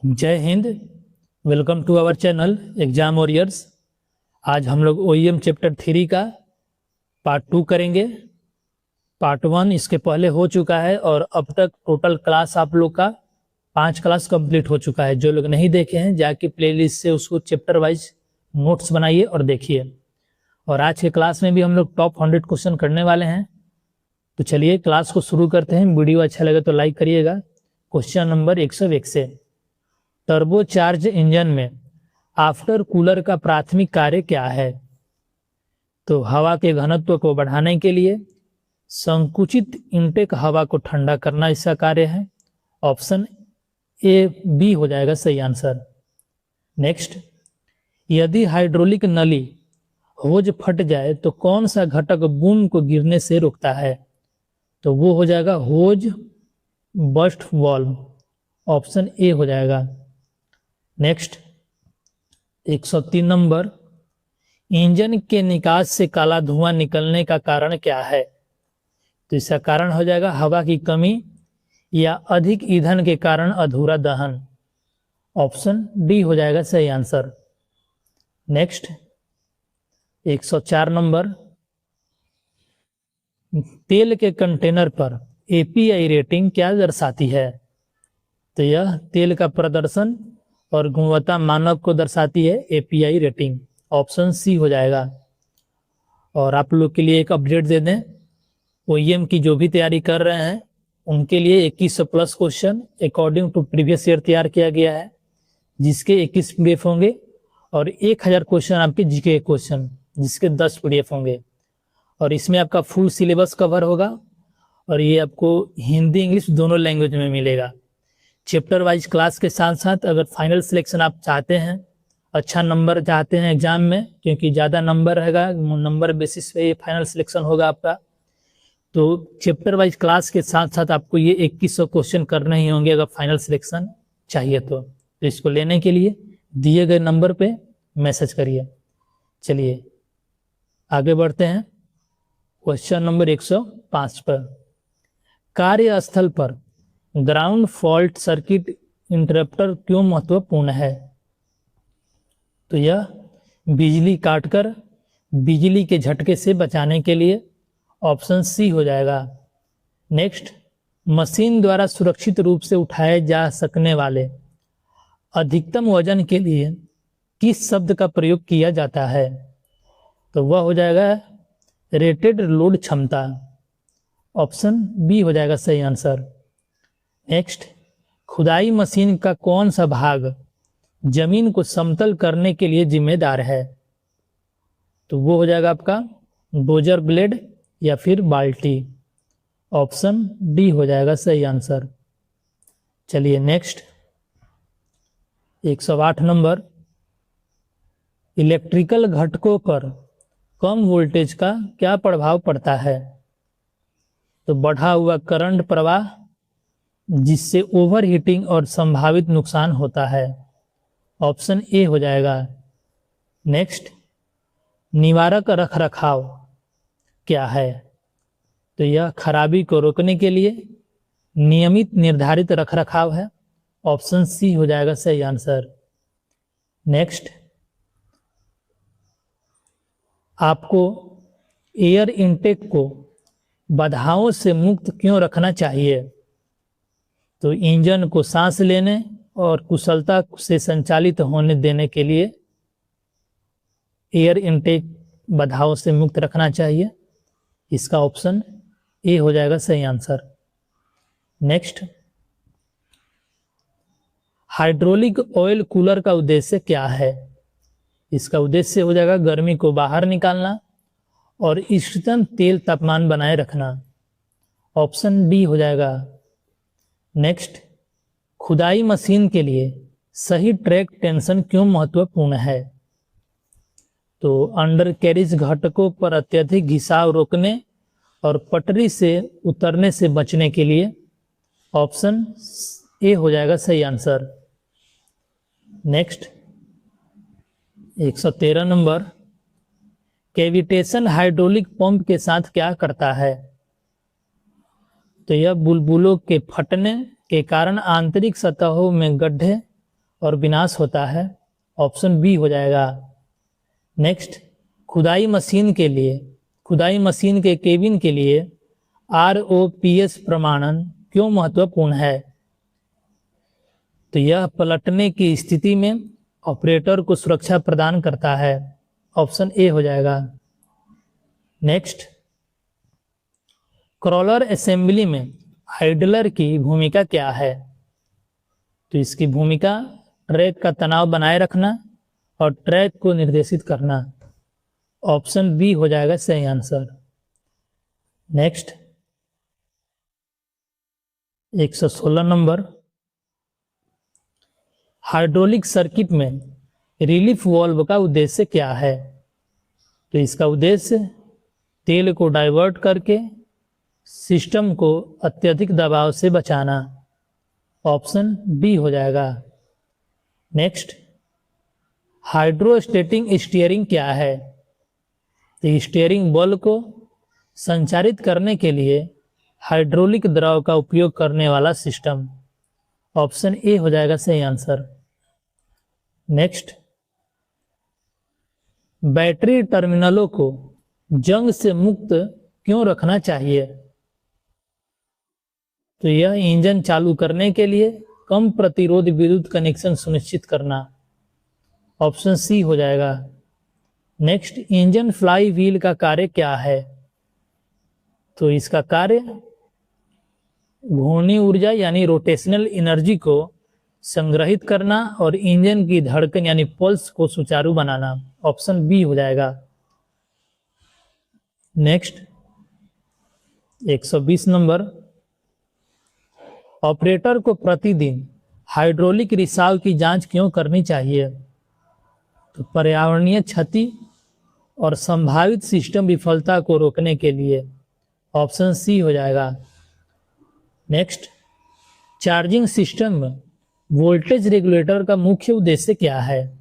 जय Hind. Welcome to our channel exam warriors. आज हम लोग OEM चैप्टर 3 का पार्ट 2 करेंगे। पार्ट 1 इसके पहले हो चुका है और अब तक टोटल क्लास आप लोग का 5 क्लास कंप्लीट हो चुका है। जो लोग नहीं देखे हैं जाके प्लेलिस्ट से उसको चैप्टर वाइज नोट्स बनाइए और देखिए। और आज के क्लास में भी हम लोग टॉप 100 क्वेश्चन करने वाले हैं। तो चलिए क्लास को शुरू करते हैं। वीडियो अच्छा लगे तो लाइक करिएगा। क्वेश्चन नंबर 101 से, टर्बोचार्ज इंजन में आफ्टर कूलर का प्राथमिक कार्य क्या है? तो हवा के घनत्व को बढ़ाने के लिए संकुचित इनटेक हवा को ठंडा करना इसका कार्य है। ऑप्शन ए बी हो जाएगा सही आंसर। नेक्स्ट, यदि हाइड्रोलिक नली होज फट जाए तो कौन सा घटक बूम को गिरने से रोकता है? तो वो हो जाएगा होज बस्ट वाल्व। ऑप्शन ए हो जाएगा। नेक्स्ट, 103 नंबर, इंजन के निकास से काला धुआं निकलने का कारण क्या है? तो इसका कारण हो जाएगा हवा की कमी या अधिक ईंधन के कारण अधूरा दहन। ऑप्शन डी हो जाएगा सही आंसर। नेक्स्ट, 104 नंबर, तेल के कंटेनर पर API रेटिंग क्या दर्शाती है? तो यह तेल का प्रदर्शन और गुणवत्ता मानक को दर्शाती है API रेटिंग। ऑप्शन सी हो जाएगा। और आप लोग के लिए एक अपडेट दे दें, OEM की जो भी तैयारी कर रहे हैं उनके लिए 2100 plus question according to previous year तैयार किया गया है, जिसके 21 PDF होंगे और 1000 क्वेश्चन आपके GK क्वेश्चन, जिसके 10 PDF होंगे। और इसमें आपका फुल सिलेबस कवर होगा और ये आपको हिंदी इंग्लिश दोनों लैंग्वेज में मिलेगा। चैप्टर वाइज क्लास के साथ साथ अगर फाइनल सिलेक्शन आप चाहते हैं, अच्छा नंबर चाहते हैं एग्जाम में, क्योंकि ज़्यादा नंबर रहेगा, नंबर बेसिस पे ये फाइनल सिलेक्शन होगा आपका, तो चैप्टर वाइज क्लास के साथ साथ आपको ये 2100 क्वेश्चन करने ही होंगे अगर फाइनल सिलेक्शन चाहिए तो इसको लेने के लिए दिए गए नंबर पे मैसेज करिए। चलिए आगे बढ़ते हैं क्वेश्चन नंबर 105 पर। कार्यस्थल पर ग्राउंड फॉल्ट सर्किट इंटरप्टर क्यों महत्वपूर्ण है? तो यह बिजली काटकर बिजली के झटके से बचाने के लिए। ऑप्शन सी हो जाएगा। नेक्स्ट, मशीन द्वारा सुरक्षित रूप से उठाए जा सकने वाले अधिकतम वजन के लिए किस शब्द का प्रयोग किया जाता है? तो वह हो जाएगा रेटेड लोड क्षमता। ऑप्शन बी हो जाएगा सही आंसर। नेक्स्ट, खुदाई मशीन का कौन सा भाग जमीन को समतल करने के लिए जिम्मेदार है? तो वो हो जाएगा आपका डोजर ब्लेड या फिर बाल्टी। ऑप्शन डी हो जाएगा सही आंसर। चलिए नेक्स्ट, 108 नंबर, इलेक्ट्रिकल घटकों पर कम वोल्टेज का क्या प्रभाव पड़ता है? तो बढ़ा हुआ करंट प्रवाह, जिससे ओवर हीटिंग और संभावित नुकसान होता है। ऑप्शन ए हो जाएगा। नेक्स्ट, निवारक रखरखाव क्या है? तो यह खराबी को रोकने के लिए नियमित निर्धारित रखरखाव है। ऑप्शन सी हो जाएगा सही आंसर। नेक्स्ट, आपको एयर इनटेक को बाधाओं से मुक्त क्यों रखना चाहिए? तो इंजन को सांस लेने और कुशलता से संचालित होने देने के लिए एयर इनटेक बाधाओं से मुक्त रखना चाहिए। इसका ऑप्शन ए हो जाएगा सही answer. Next, hydraulic oil cooler का उद्देश्य क्या है? इसका उद्देश्य हो जाएगा गर्मी को बाहर निकालना और इष्टतम तेल तापमान बनाए रखना। ऑप्शन डी हो जाएगा। नेक्स्ट, खुदाई मशीन के लिए सही ट्रैक टेंशन क्यों महत्वपूर्ण है? तो अंडर कैरिज घटकों पर अत्यधिक घिसाव रोकने और पटरी से उतरने से बचने के लिए। ऑप्शन ए हो जाएगा सही answer. Next, 113 number, cavitation hydraulic pump के साथ क्या करता है? तो यह बुलबुलों के फटने के कारण आंतरिक सतहों में गड्ढे और विनाश होता है, ऑप्शन बी हो जाएगा। नेक्स्ट, खुदाई मशीन के केबिन के लिए ROPS प्रमाणन क्यों महत्वपूर्ण है? तो यह पलटने की स्थिति में ऑपरेटर को सुरक्षा प्रदान करता है, ऑप्शन ए हो जाएगा। नेक्स्ट, क्रॉलर असेंबली में आइडलर की भूमिका क्या है? तो इसकी भूमिका ट्रैक का तनाव बनाए रखना और ट्रैक को निर्देशित करना, ऑप्शन बी हो जाएगा सही answer. Next, 116 number, hydraulic circuit में रिलीफ वाल्व का उद्देश्य क्या है? तो इसका उद्देश्य तेल को डाइवर्ट करके सिस्टम को अत्यधिक दबाव से बचाना, ऑप्शन बी हो जाएगा। नेक्स्ट, हाइड्रोस्टेटिक स्टीयरिंग क्या है? तो स्टीयरिंग बल को संचारित करने के लिए हाइड्रोलिक द्रव का उपयोग करने वाला सिस्टम, ऑप्शन ए हो जाएगा सही आंसर। नेक्स्ट, बैटरी टर्मिनलों को जंग से मुक्त क्यों रखना चाहिए? तो यह इंजन चालू करने के लिए कम प्रतिरोध विद्युत कनेक्शन सुनिश्चित करना, ऑप्शन सी हो जाएगा। नेक्स्ट, इंजन फ्लाई व्हील का कार्य क्या है? तो इसका कार्य घूर्णी ऊर्जा यानी रोटेशनल एनर्जी को संग्रहित करना और इंजन की धड़कन यानी पल्स को सुचारू बनाना, ऑप्शन बी हो जाएगा। नेक्स्ट, 120 नंबर, ऑपरेटर को प्रतिदिन हाइड्रोलिक रिसाव की जांच क्यों करनी चाहिए? तो पर्यावरणीय क्षति और संभावित सिस्टम विफलता को रोकने के लिए, ऑप्शन सी हो जाएगा। नेक्स्ट, चार्जिंग सिस्टम में वोल्टेज रेगुलेटर का मुख्य उद्देश्य क्या है?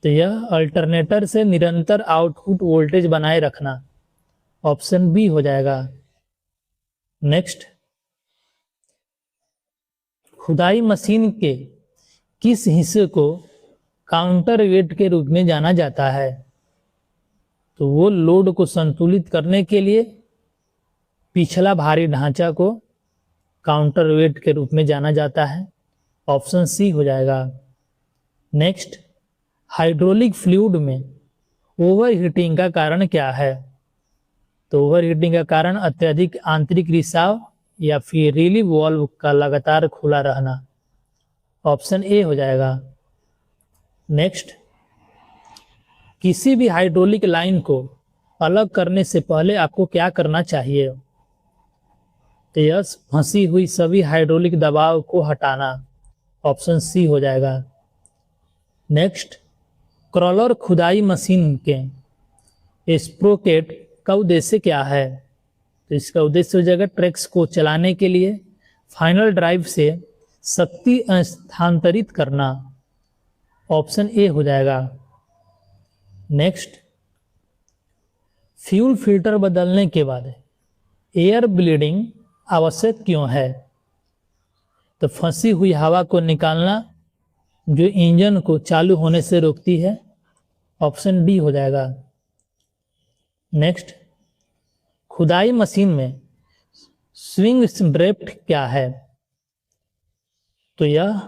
तो यह अल्टरनेटर से निरंतर आउटपुट वोल्टेज बनाए रखना, ऑप्शन बी हो जाएगा। नेक्स्ट, खुदाई मशीन के किस हिस्से को काउंटर वेट के रूप में जाना जाता है? तो वो लोड को संतुलित करने के लिए पिछला भारी ढांचा को काउंटर वेट के रूप में जाना जाता है, ऑप्शन सी हो जाएगा। नेक्स्ट, हाइड्रोलिक फ्लूइड में ओवरहीटिंग का कारण क्या है? तो ओवरहीटिंग का कारण अत्यधिक आंतरिक रिसाव या फिर रिलीफ वाल्व का लगातार खुला रहना, ऑप्शन ए हो जाएगा। नेक्स्ट, किसी भी हाइड्रोलिक लाइन को अलग करने से पहले आपको क्या करना चाहिए? तो यह फंसी हुई सभी हाइड्रोलिक दबाव को हटाना, ऑप्शन सी हो जाएगा। नेक्स्ट, क्रॉलर खुदाई मशीन के स्प्रोकेट का उद्देश्य क्या है? तो इसका उद्देश्य हो जाएगा ट्रैक्स को चलाने के लिए फाइनल ड्राइव से शक्ति स्थानांतरित करना, ऑप्शन ए हो जाएगा। नेक्स्ट, फ्यूल फिल्टर बदलने के बाद एयर ब्लीडिंग आवश्यक क्यों है? तो फंसी हुई हवा को निकालना जो इंजन को चालू होने से रोकती है, ऑप्शन डी हो जाएगा। नेक्स्ट, खुदाई मशीन में स्विंग ड्रिफ्ट क्या है? तो यह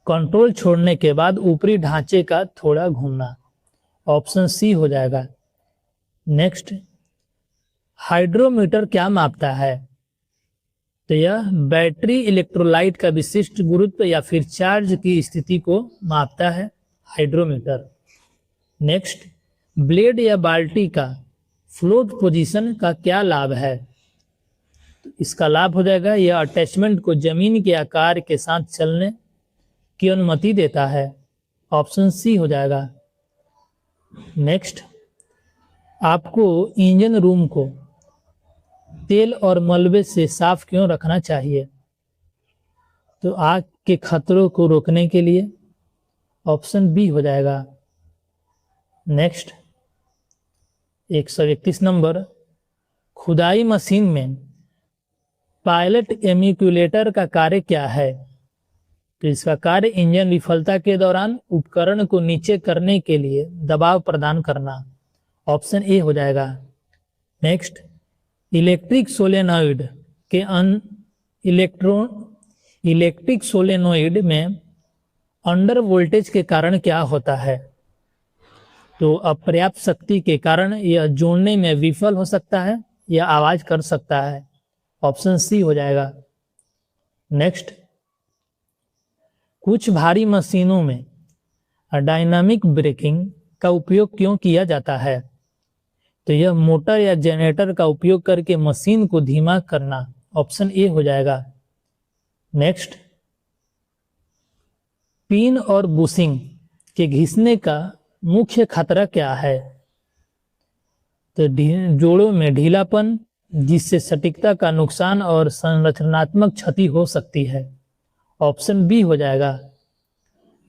कंट्रोल छोड़ने के बाद ऊपरी ढांचे का थोड़ा घूमना, ऑप्शन सी हो जाएगा। नेक्स्ट, हाइड्रोमीटर क्या मापता है? तो यह बैटरी इलेक्ट्रोलाइट का विशिष्ट गुरुत्व या फिर चार्ज की स्थिति को मापता है, हाइड्रोमीटर। नेक्स्ट, ब्लेड या बाल्टी का फ्लोट पोजीशन का क्या लाभ है? तो इसका लाभ हो जाएगा यह अटैचमेंट को जमीन के आकार के साथ चलने की अनुमति देता है, ऑप्शन सी हो जाएगा। नेक्स्ट, आपको इंजन रूम को तेल और मलबे से साफ क्यों रखना चाहिए? तो आग के खतरों को रोकने के लिए, ऑप्शन बी हो जाएगा। नेक्स्ट, 131 नंबर, खुदाई मशीन में पायलट एमिक्युलेटर का कार्य क्या है? तो इसका कार्य इंजन विफलता के दौरान उपकरण को नीचे करने के लिए दबाव प्रदान करना। ऑप्शन ए हो जाएगा। नेक्स्ट, इलेक्ट्रिक सोलेनॉइड के इलेक्ट्रिक सोलेनॉइड में अंडर वोल्टेज के कारण क्या होता है? तो अपर्याप्त शक्ति के कारण यह जोड़ने में विफल हो सकता है या आवाज कर सकता है। ऑप्शन सी हो जाएगा। नेक्स्ट, कुछ भारी मशीनों में डायनामिक ब्रेकिंग का उपयोग क्यों किया जाता है? तो यह मोटर या जनरेटर का उपयोग करके मशीन को धीमा करना। ऑप्शन ए हो जाएगा। नेक्स्ट, पिन और बुशिंग के घिसने का मुख्य खतरा क्या है? तो जोड़ों में ढीलापन, जिससे सटीकता का नुकसान और संरचनात्मक क्षति हो सकती है। ऑप्शन बी हो जाएगा।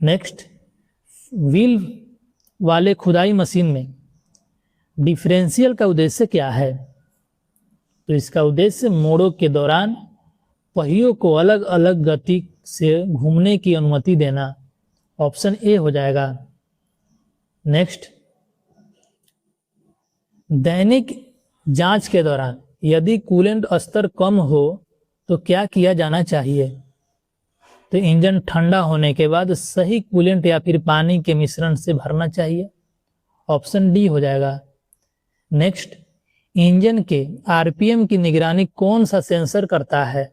नेक्स्ट, व्हील वाले खुदाई मशीन में डिफरेंशियल का उद्देश्य क्या है? तो इसका उद्देश्य मोड़ों के दौरान पहियों को अलग अलग गति से घूमने की अनुमति देना। ऑप्शन ए हो जाएगा। नेक्स्ट, दैनिक जांच के दौरान यदि कूलेंट स्तर कम हो तो क्या किया जाना चाहिए? तो इंजन ठंडा होने के बाद सही कूलेंट या फिर पानी के मिश्रण से भरना चाहिए। ऑप्शन डी हो जाएगा। नेक्स्ट, इंजन के आरपीएम की निगरानी कौन सा सेंसर करता है?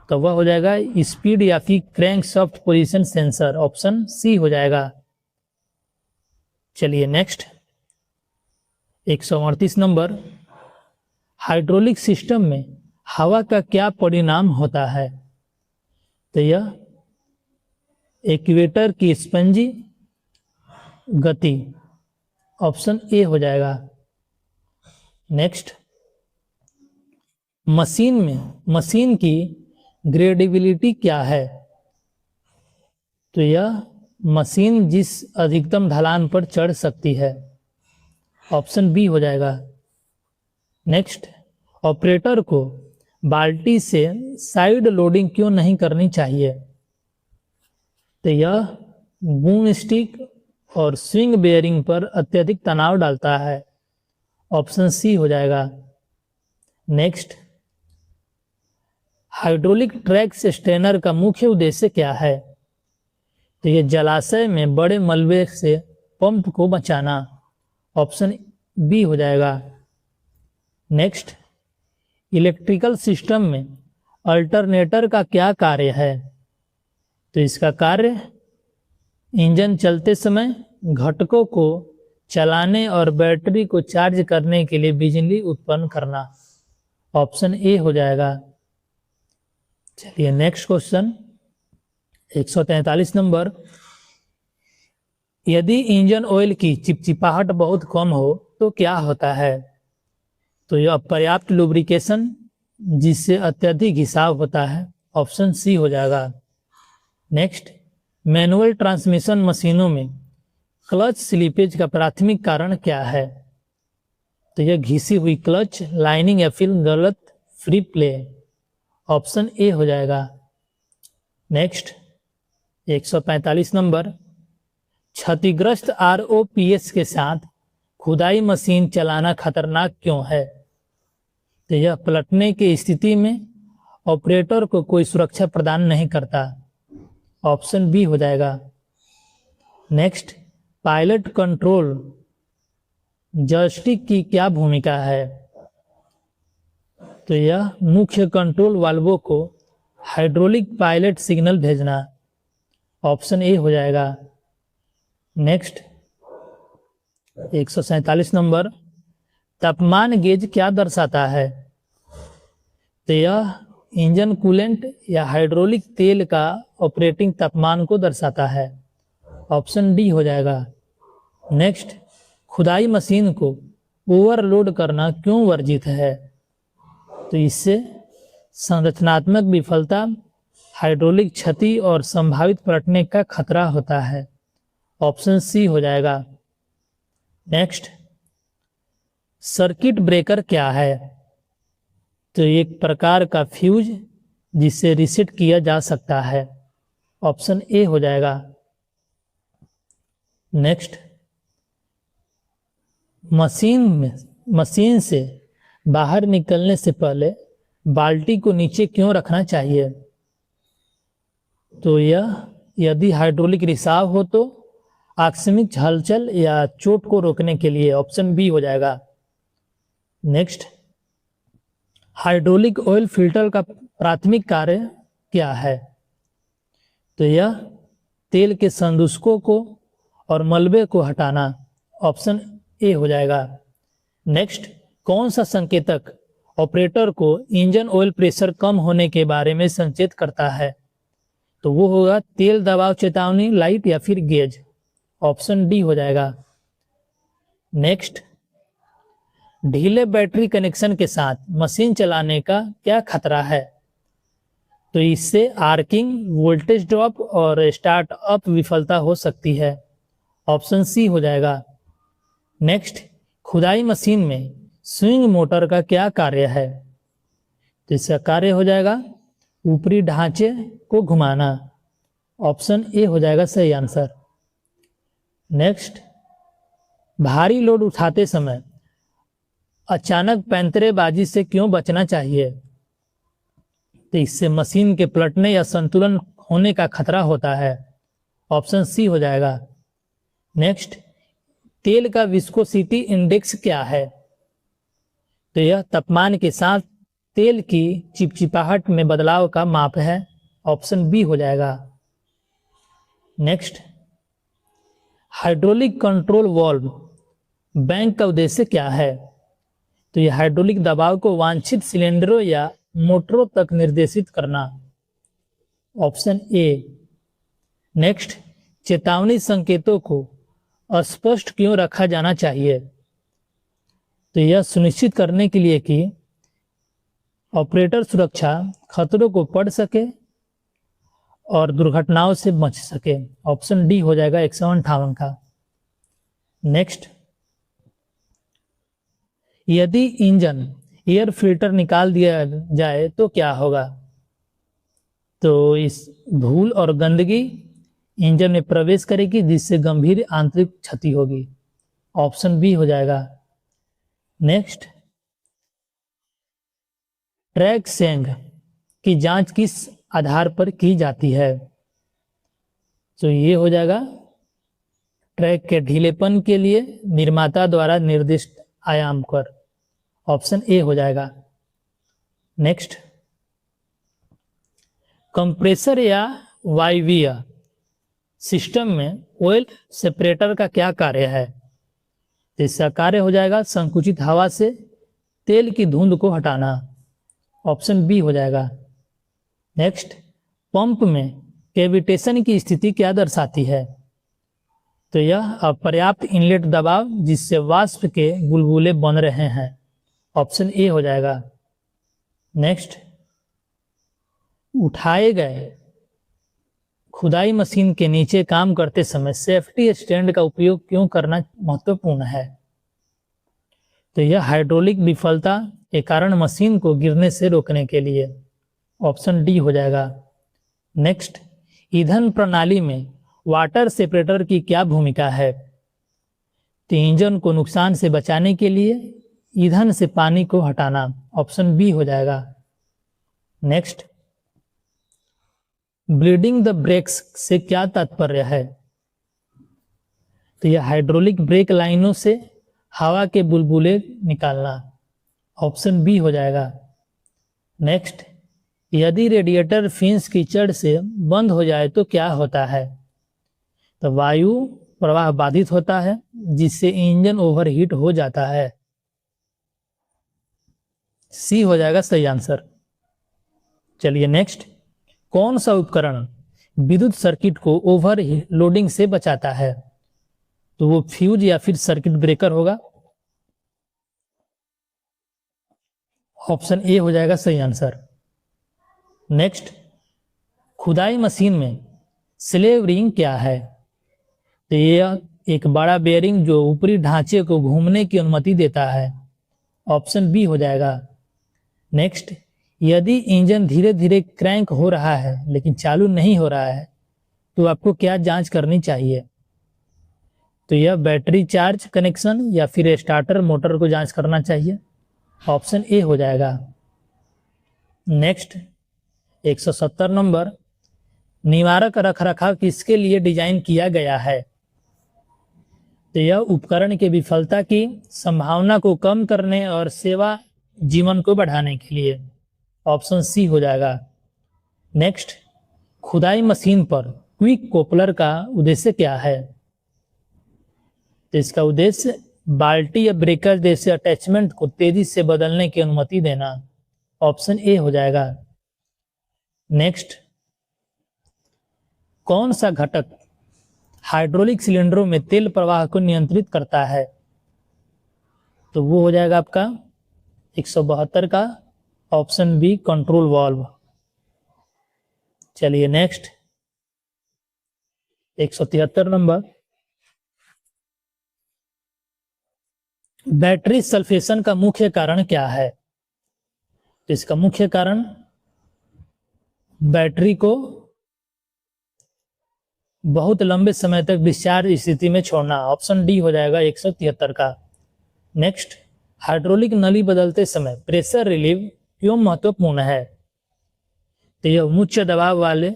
तो वह हो जाएगा स्पीड या फिर crankshaft position sensor. Option C हो जाएगा। चलिए नेक्स्ट, 138 नंबर, हाइड्रोलिक सिस्टम में हवा का क्या परिणाम होता है? तो यह एक्वेटर की स्पंजी गति। ऑप्शन ए हो जाएगा। नेक्स्ट, मशीन की ग्रेडेबिलिटी क्या है? तो यह मशीन जिस अधिकतम ढलान पर चढ़ सकती है। ऑप्शन बी हो जाएगा। नेक्स्ट, ऑपरेटर को बाल्टी से साइड लोडिंग क्यों नहीं करनी चाहिए? तो यह बूम स्टिक और स्विंग बेयरिंग पर अत्यधिक तनाव डालता है। ऑप्शन सी हो जाएगा। नेक्स्ट, हाइड्रोलिक ट्रैक स्टेनर का मुख्य उद्देश्य क्या है? तो यह जलाशय में बड़े मलबे से पंप को बचाना। ऑप्शन बी हो जाएगा। नेक्स्ट, इलेक्ट्रिकल सिस्टम में अल्टरनेटर का क्या कार्य है? तो इसका कार्य इंजन चलते समय घटकों को चलाने और बैटरी को चार्ज करने के लिए बिजली उत्पन्न करना। ऑप्शन ए हो जाएगा। चलिए नेक्स्ट क्वेश्चन, 143 नंबर, यदि इंजन ऑयल की चिपचिपाहट बहुत कम हो तो क्या होता है? तो यह पर्याप्त लुब्रिकेशन, जिससे अत्यधिक घिसाव होता है। ऑप्शन सी हो जाएगा। नेक्स्ट, मैनुअल ट्रांसमिशन मशीनों में क्लच स्लीपेज का प्राथमिक कारण क्या है? तो यह घिसी हुई क्लच लाइनिंग या फिर गलत फ्री प्ले। ऑप्शन ए हो जाएगा। नेक्स्ट, 145 नंबर, क्षतिग्रस्त आरओपीएस के साथ खुदाई मशीन चलाना खतरनाक क्यों है? तो यह पलटने की स्थिति में ऑपरेटर को कोई सुरक्षा प्रदान नहीं करता। ऑप्शन बी हो जाएगा। नेक्स्ट, पायलट कंट्रोल जॉयस्टिक की क्या भूमिका है? तो यह मुख्य कंट्रोल वाल्वों को हाइड्रोलिक पायलट सिग्नल भेजना। ऑप्शन ए हो जाएगा। नेक्स्ट, 147 नंबर, तापमान गेज क्या दर्शाता है? तो यह इंजन कूलेंट या हाइड्रोलिक तेल का ऑपरेटिंग तापमान को दर्शाता है। ऑप्शन डी हो जाएगा। नेक्स्ट, खुदाई मशीन को ओवरलोड करना क्यों वर्जित है? तो इससे संरचनात्मक विफलता, हाइड्रोलिक क्षति और संभावित पलटने का खतरा होता है। ऑप्शन सी हो जाएगा। नेक्स्ट, सर्किट ब्रेकर क्या है? तो एक प्रकार का फ्यूज जिसे रीसेट किया जा सकता है। ऑप्शन ए हो जाएगा। नेक्स्ट, मशीन से बाहर निकलने से पहले बाल्टी को नीचे क्यों रखना चाहिए? तो यह यदि हाइड्रोलिक रिसाव हो तो आकस्मिक हलचल या चोट को रोकने के लिए, ऑप्शन बी हो जाएगा। नेक्स्ट, हाइड्रोलिक ऑयल फिल्टर का प्राथमिक कार्य क्या है? तो यह तेल के संदूषकों को और मलबे को हटाना, ऑप्शन ए हो जाएगा। नेक्स्ट, कौन सा संकेतक ऑपरेटर को इंजन ऑयल प्रेशर कम होने के बारे में संकेत करता है? तो वो होगा तेल दबाव चेतावनी लाइट या फिर गेज, ऑप्शन डी हो जाएगा। नेक्स्ट, ढीले बैटरी कनेक्शन के साथ मशीन चलाने का क्या खतरा है? तो इससे आर्किंग, वोल्टेज ड्रॉप और स्टार्ट अप विफलता हो सकती है, ऑप्शन सी हो जाएगा। नेक्स्ट, खुदाई मशीन में स्विंग मोटर का क्या कार्य है? तो इसका कार्य हो जाएगा ऊपरी ढांचे को घुमाना, ऑप्शन ए हो जाएगा सही आंसर। नेक्स्ट, भारी लोड उठाते समय अचानक पैंतरेबाजी से क्यों बचना चाहिए? तो इससे मशीन के पलटने या संतुलन होने का खतरा होता है, ऑप्शन सी हो जाएगा। नेक्स्ट, तेल का विस्कोसिटी इंडेक्स क्या है? तो यह तापमान के साथ तेल की चिपचिपाहट में बदलाव का माप है, ऑप्शन बी हो जाएगा। Next, hydraulic control valve bank का उद्देश्य क्या है? तो यह हाइड्रोलिक दबाव को वांछित सिलेंडरों या मोटरों तक निर्देशित करना, ऑप्शन ए। नेक्स्ट, चेतावनी संकेतों को अस्पष्ट क्यों रखा जाना चाहिए? तो यह सुनिश्चित करने के लिए कि ऑपरेटर सुरक्षा खतरों को पढ़ सके और दुर्घटनाओं से बच सके, ऑप्शन डी हो जाएगा 158 का। नेक्स्ट, यदि इंजन एयर फिल्टर निकाल दिया जाए तो क्या होगा? तो इस धूल और गंदगी इंजन में प्रवेश करेगी जिससे गंभीर आंतरिक क्षति होगी, ऑप्शन बी हो जाएगा। नेक्स्ट, ट्रैक सेंग की जांच किस आधार पर की जाती है? तो ये हो जाएगा ट्रैक के ढीलेपन के लिए निर्माता द्वारा निर्दिष्ट आयाम पर, ऑप्शन ए हो जाएगा। नेक्स्ट, कंप्रेसर या वायवीय सिस्टम में ऑयल सेपरेटर का क्या कार्य है? तो इसका कार्य हो जाएगा संकुचित हवा से तेल की धुंध को हटाना, ऑप्शन बी हो जाएगा। नेक्स्ट, पंप में कैविटेशन की स्थिति क्या दर्शाती है? तो यह अपर्याप्त इनलेट दबाव जिससे वाष्प के बुलबुले बन रहे हैं, ऑप्शन ए हो जाएगा। नेक्स्ट, उठाए गए खुदाई मशीन के नीचे काम करते समय सेफ्टी स्टैंड का उपयोग क्यों करना महत्वपूर्ण है? तो यह हाइड्रोलिक विफलता के कारण मशीन को गिरने से रोकने के लिए, ऑप्शन डी हो जाएगा। नेक्स्ट, ईंधन प्रणाली में वाटर सेपरेटर की क्या भूमिका है? तो इंजन को नुकसान से बचाने के लिए ईंधन से पानी को हटाना, ऑप्शन बी हो जाएगा। नेक्स्ट, ब्लीडिंग द ब्रेक्स से क्या तात्पर्य है? तो यह हाइड्रोलिक ब्रेक लाइनों से हवा के बुलबुले निकालना, ऑप्शन बी हो जाएगा। नेक्स्ट, यदि रेडिएटर फिन्स कीचड़ से बंद हो जाए तो क्या होता है? तो वायु प्रवाह बाधित होता है जिससे इंजन ओवरहीट हो जाता है, सी हो जाएगा सही आंसर। चलिए नेक्स्ट, कौन सा उपकरण विद्युत सर्किट को ओवरलोडिंग से बचाता है? तो वो फ्यूज या फिर सर्किट ब्रेकर होगा, ऑप्शन ए हो जाएगा सही आंसर। नेक्स्ट, खुदाई मशीन में स्लेव रिंग क्या है? तो यह एक बड़ा बेयरिंग जो ऊपरी ढांचे को घूमने की अनुमति देता है, ऑप्शन बी हो जाएगा। नेक्स्ट, यदि इंजन धीरे धीरे क्रैंक हो रहा है लेकिन चालू नहीं हो रहा है तो आपको क्या जांच करनी चाहिए? तो यह बैटरी चार्ज कनेक्शन या फिर स्टार्टर मोटर को जांच करना चाहिए। ऑप्शन ए हो जाएगा। नेक्स्ट 170 नंबर, निवारक रखरखाव किसके लिए डिजाइन किया गया है? तो यह उपकरण के विफलता की संभावना को कम करने और सेवा जीवन को बढ़ाने के लिए। ऑप्शन सी हो जाएगा। नेक्स्ट, खुदाई मशीन पर क्विक कोपलर का उद्देश्य क्या है? तो इसका उद्देश्य बाल्टी या ब्रेकर जैसे अटैचमेंट को तेजी से बदलने की अनुमति देना। ऑप्शन ए हो जाएगा। नेक्स्ट, कौन सा घटक हाइड्रोलिक सिलेंडरों में तेल प्रवाह को नियंत्रित करता है? तो वो हो जाएगा आपका 172 का ऑप्शन बी, कंट्रोल वाल्व। चलिए नेक्स्ट 173 नंबर, बैटरी सल्फेशन का मुख्य कारण क्या है? तो इसका मुख्य कारण बैटरी को बहुत लंबे समय तक डिस्चार्ज स्थिति में छोड़ना। ऑप्शन डी हो जाएगा 173 का। नेक्स्ट, हाइड्रोलिक नली बदलते समय प्रेशर रिलीव क्यों महत्वपूर्ण है? तो यह उच्च दबाव वाले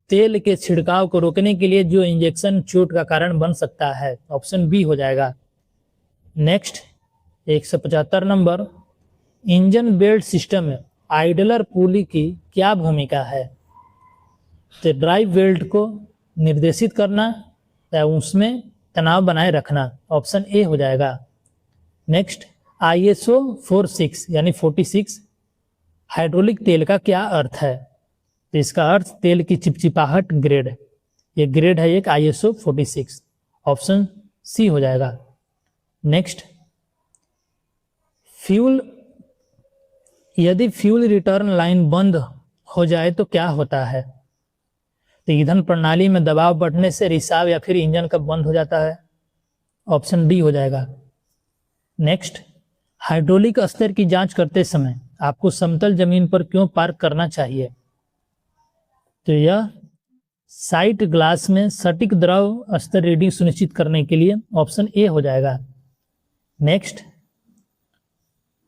तेल के छिड़काव को रोकने के लिए जो इंजेक्शन चोट का कारण बन सकता है। ऑप्शन बी हो जाएगा। Next 175 number, engine belt system में आइडलर पुली की क्या भूमिका है? तो ड्राइव बेल्ट को निर्देशित करना या उसमें तनाव बनाए रखना। ऑप्शन ए हो जाएगा। नेक्स्ट, ISO 46 यानी 46 हाइड्रोलिक तेल का क्या अर्थ है? तो इसका अर्थ तेल की चिपचिपाहट ग्रेड, ये ग्रेड है एक ISO 46। ऑप्शन सी हो जाएगा। नेक्स्ट, फ्यूल, यदि फ्यूल रिटर्न लाइन बंद हो जाए तो क्या होता है? तो ईंधन प्रणाली में दबाव बढ़ने से रिसाव या फिर इंजन कब बंद हो जाता है? ऑप्शन डी हो जाएगा। नेक्स्ट, हाइड्रोलिक स्तर की जांच करते समय आपको समतल जमीन पर क्यों पार्क करना चाहिए? तो यह साइट ग्लास में सटीक द्रव स्तर रीडिंग सुनिश्चित करने के लिए। ऑप्शन ए हो जाएगा। नेक्स्ट,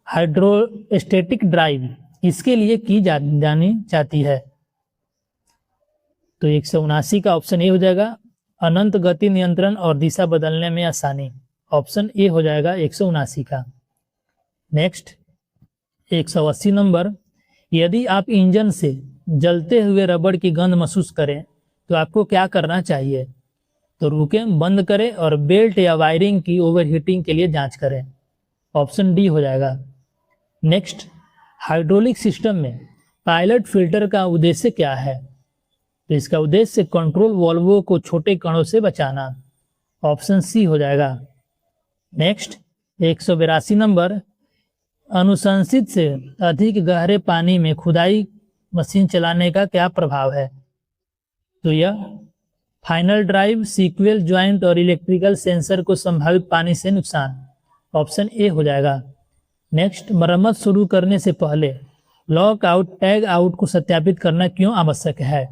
हाइड्रोस्टेटिक ड्राइव किसके लिए की जानी चाहती है? तो 179 का ऑप्शन ए हो जाएगा, अनंत गति नियंत्रण और दिशा बदलने में आसानी। ऑप्शन ए हो जाएगा 179 का। नेक्स्ट 180 नंबर, यदि आप इंजन से जलते हुए रबड़ की गंध महसूस करें तो आपको क्या करना चाहिए? तो रुकें, बंद करें और बेल्ट या वायरिंग की ओवरहीटिंग के लिए जांच करें। ऑप्शन डी हो जाएगा। नेक्स्ट, हाइड्रोलिक सिस्टम में पायलट फिल्टर का उद्देश्य क्या है? तो इसका उद्देश्य कंट्रोल वाल्वों को छोटे कणों से बचाना। ऑप्शन सी हो जाएगा। नेक्स्ट 182 नंबर, अनुशंसित से अधिक गहरे पानी में खुदाई मशीन चलाने का क्या प्रभाव है? तो यह फाइनल ड्राइव, सीक्वल ज्वाइंट और इलेक्ट्रिकल सेंसर को संभावित पानी से नुकसान। ऑप्शन ए हो जाएगा। नेक्स्ट, मरम्मत शुरू करने से पहले लॉक आउट टैग आउट को सत्यापित करना क्यों आवश्यक है?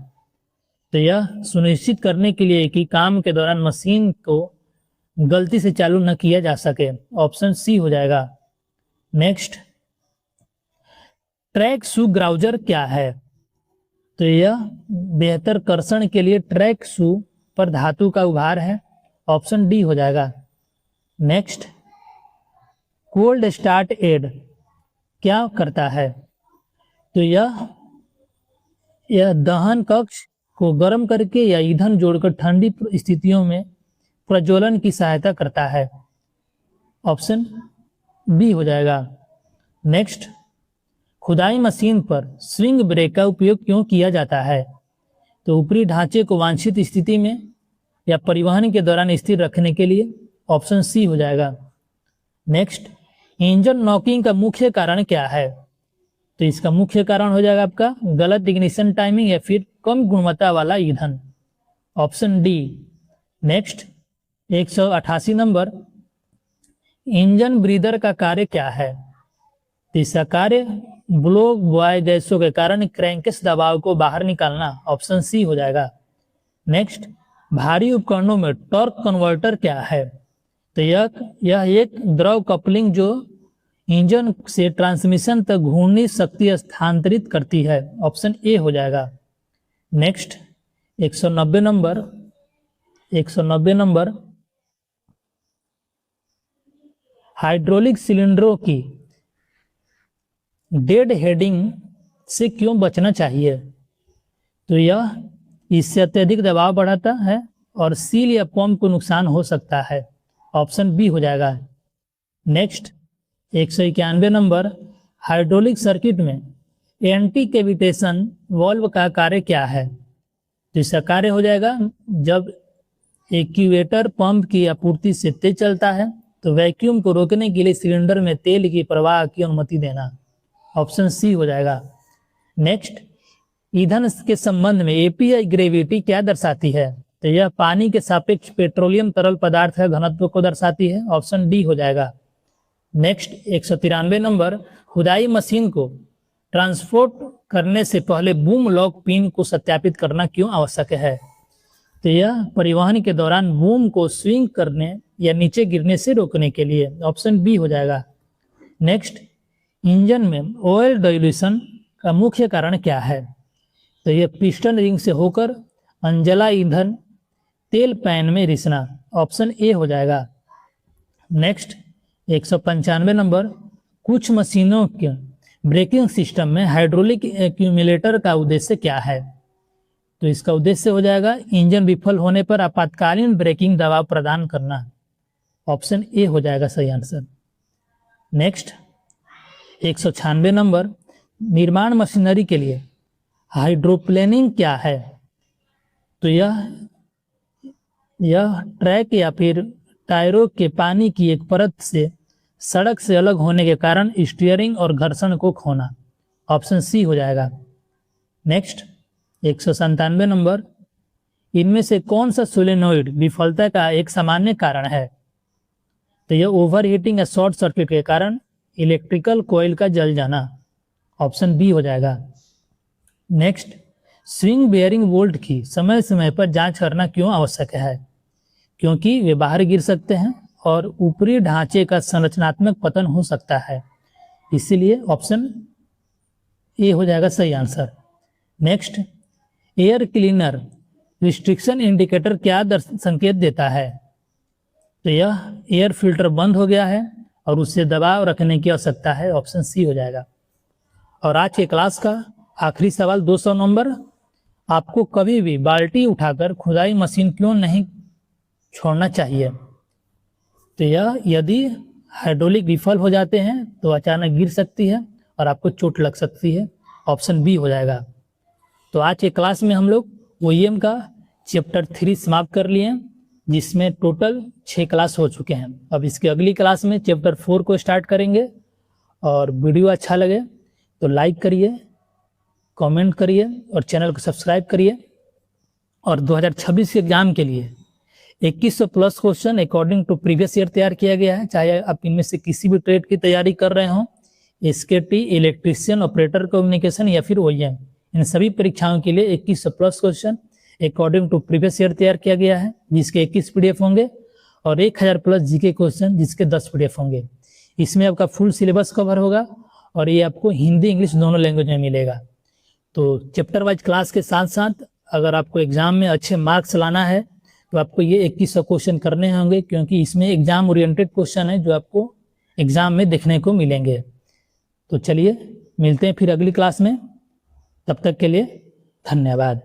तो यह सुनिश्चित करने के लिए कि काम के दौरान मशीन को गलती से चालू न किया जा सके। ऑप्शन सी हो जाएगा। नेक्स्ट, ट्रैक शू ग्राउजर क्या है? तो यह बेहतर कर्षण के लिए ट्रैक शू पर धातु का उभार है। ऑप्शन डी हो जाएगा। नेक्स्ट, कोल्ड स्टार्ट एड क्या करता है? तो यह दहन कक्ष को गर्म करके या ईंधन जोड़कर ठंडी स्थितियों में प्रज्वलन की सहायता करता है। ऑप्शन बी हो जाएगा। नेक्स्ट, खुदाई मशीन पर स्विंग ब्रेक का उपयोग क्यों किया जाता है? तो ऊपरी ढांचे को वांछित स्थिति में या परिवहन के दौरान स्थिर रखने के लिए। ऑप्शन सी हो जाएगा। नेक्स्ट, इंजन नॉकिंग का मुख्य कारण क्या है? तो इसका मुख्य कारण हो जाएगा आपका गलत इग्निशन टाइमिंग या फिर कम गुणवत्ता वाला ईंधन। Option D. Next 188 number, engine breather का कार्य क्या है? तो इसका कार्य ब्लो बॉय गैसों के कारण क्रैंकेस दबाव को बाहर निकालना। ऑप्शन सी हो जाएगा। नेक्स्ट, भारी उपकरणों में टॉर्क कन्वर्टर क्या है? तो यह एक द्रव कपलिंग जो इंजन से ट्रांसमिशन तक घूर्णी शक्ति स्थानांतरित करती है। ऑप्शन ए हो जाएगा। नेक्स्ट 190 नंबर हाइड्रोलिक सिलेंडरों की डेड हेडिंग से क्यों बचना चाहिए? तो यह इससे अत्यधिक दबाव बढ़ाता है और सील या पंप को नुकसान हो सकता है। ऑप्शन बी हो जाएगा। नेक्स्ट 191 नंबर हाइड्रोलिक सर्किट में एंटी कैविटेशन वाल्व का कार्य क्या है? तो इसका कार्य हो जाएगा जब एक्यूएटर पंप की आपूर्ति से तेज चलता है तो वैक्यूम को रोकने के लिए सिलेंडर में तेल की प्रवाह की अनुमति देना। ऑप्शन सी हो जाएगा। नेक्स्ट, ईंधन के संबंध में एपीआई ग्रेविटी क्या दर्शाती है? तो यह पानी के सापेक्ष पेट्रोलियम तरल पदार्थ का घनत्व को दर्शाती है। ऑप्शन डी हो जाएगा। नेक्स्ट 193 नंबर खुदाई मशीन को ट्रांसपोर्ट करने से पहले बूम लॉक पिन को सत्यापित करना क्यों आवश्यक है? तो यह परिवहन के दौरान बूम को स्विंग करने या नीचे गिरने से रोकने के लिए। ऑप्शन बी हो जाएगा। नेक्स्ट, इंजन में ऑयल डाइल्यूशन का मुख्य कारण क्या है? तो यह पिस्टन रिंग से होकर अंजला ईंधन तेल पैन में रिसना। ऑप्शन ए हो जाएगा। नेक्स्ट 195 नंबर कुछ मशीनों के ब्रेकिंग सिस्टम में हाइड्रोलिक एक्यूमुलेटर का उद्देश्य क्या है? तो इसका उद्देश्य हो जाएगा इंजन विफल होने पर आपातकालीन ब्रेकिंग दबाव प्रदान करना। ऑप्शन ए हो जाएगा सही आंसर। नेक्स्ट 196 नंबर निर्माण मशीनरी के लिए हाइड्रोप्लेनिंग क्या है? तो यह ट्रैक या फिर टायरों के पानी की एक परत से सड़क से अलग होने के कारण स्टीयरिंग और घर्षण को खोना। ऑप्शन सी हो जाएगा। नेक्स्ट 197 नंबर इनमें से कौन सा सोलेनोइड विफलता का एक सामान्य कारण है? तो यह ओवर हीटिंग या शॉर्ट सर्किट के कारण इलेक्ट्रिकल कॉइल का जल जाना। ऑप्शन बी हो जाएगा। नेक्स्ट, स्विंग बेयरिंग बोल्ट की समय समय पर जांच करना क्यों आवश्यक है? क्योंकि वे बाहर गिर सकते हैं और ऊपरी ढांचे का संरचनात्मक पतन हो सकता है, इसीलिए ऑप्शन ए हो जाएगा सही answer. Next, air cleaner restriction indicator क्या संकेत देता है? तो यह एयर फिल्टर बंद हो गया है और उससे दबाव रखने की आवश्यकता है। ऑप्शन सी हो जाएगा। और आज के क्लास का आखिरी सवाल 200 नंबर, आपको कभी भी बाल्टी उठाकर खुदाई मशीन क्यों नहीं छोड़ना चाहिए? तो यह यदि हाइड्रोलिक विफल हो जाते हैं तो अचानक गिर सकती है और आपको चोट लग सकती है। ऑप्शन बी हो जाएगा। तो आज के क्लास में हम लोग ओईएम का चैप्टर 3 समाप्त कर लिए, जिसमें टोटल 6 क्लास हो चुके हैं। अब इसके अगली क्लास में चैप्टर 4 को स्टार्ट करेंगे। और वीडियो अच्छा लगे तो लाइक करिए, कमेंट करिए और चैनल को सब्सक्राइब करिए। और 2026 के एग्जाम के लिए 2100 plus question according to previous year तैयार किया गया है। चाहे आप इनमें से किसी भी ट्रेड की तैयारी कर रहे हों, एसकेटी, इलेक्ट्रीशियन, ऑपरेटर कम्युनिकेशन या फिर ओईएम, इन सभी परीक्षाओं के लिए 2100 plus question according to previous year तैयार किया गया है, जिसके 21 पीडीएफ होंगे और 1000 प्लस जीके क्वेश्चन जिसके 10 पीडीएफ होंगे। इसमें आपका फुल सिलेबस कवर होगा और ये आपको हिंदी इंग्लिश दोनों लैंग्वेज में मिलेगा। तो चैप्टर वाइज क्लास के साथ साथ अगर आपको एग्जाम में अच्छे मार्क्स लाना है तो आपको ये 2100 क्वेश्चन करने होंगे, क्योंकि इसमें एग्जाम ओरिएंटेड क्वेश्चन है जो आपको एग्जाम में देखने को मिलेंगे। तो चलिए मिलते हैं फिर अगली क्लास में, तब तक के लिए धन्यवाद।